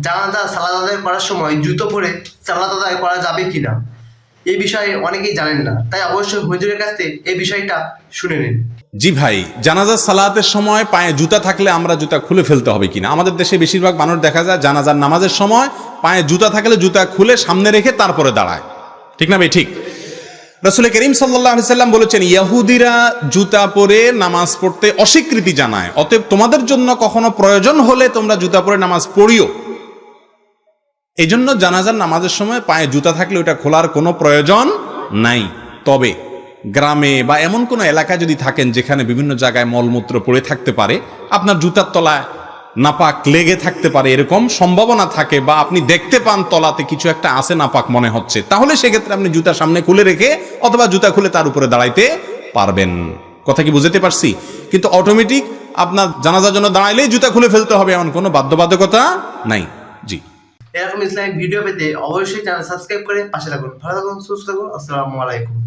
জানাজা সালাত আদায় করার সময় জুতো পরে সালাত আদায় করা যাবে কিনা এই বিষয়ে অনেকেই জানেন না, তাই অবশ্যই হুজুরের কাছ থেকে এই বিষয়টা শুনে নিন। জি ভাই, জানাজার সালাতের সময় পায়ে জুতা থাকলে আমরা জুতা খুলে ফেলতে হবে কিনা? আমাদের দেশে বেশিরভাগ মানুষ দেখা যায় জানাজার নামাজের সময় পায়ে জুতা থাকলে জুতা খুলে সামনে রেখে তারপরে দাঁড়ায়, ঠিক না ভাই? ঠিক। রাসূল করিম সাল্লাল্লাহু আলাইহি সাল্লাম বলেছেন, ইহুদিরা জুতা পরে নামাজ পড়তে অস্বীকৃতি জানায়, অতএব তোমাদের জন্য কখনো প্রয়োজন হলে তোমরা জুতা পরে নামাজ পড়িও। এই জন্য জানাজার নামাজের সময় পায়ে জুতা থাকলে ওটা খোলার কোনো প্রয়োজন নাই। তবে গ্রামে বা এমন কোনো এলাকায় যদি থাকেন যেখানে বিভিন্ন জায়গায় মলমূত্র পড়ে থাকতে পারে, আপনার জুতার তলায় নাপাক লেগে থাকতে পারে, এরকম সম্ভাবনা থাকে, বা আপনি দেখতে পান তলাতে কিছু একটা আছে নাপাক মনে হচ্ছে, তাহলে সেক্ষেত্রে আপনি জুতা সামনে খুলে রেখে অথবা জুতা খুলে তার উপরে দাঁড়াইতে পারবেন। কথা কি বুঝতে পারছি? কিন্তু অটোমেটিক আপনার জানাজার জন্য দাঁড়াইলেই জুতা খুলে ফেলতে হবে এমন কোনো বাধ্যবাধকতা নাই। জি। এরকম ইসলামিক ভিডিও পেতে অবশ্যই চ্যানেল সাবস্ক্রাইব করে পাশে থাকুন। ভালো থাকুন, সুস্থ থাকুন। আসসালামু আলাইকুম।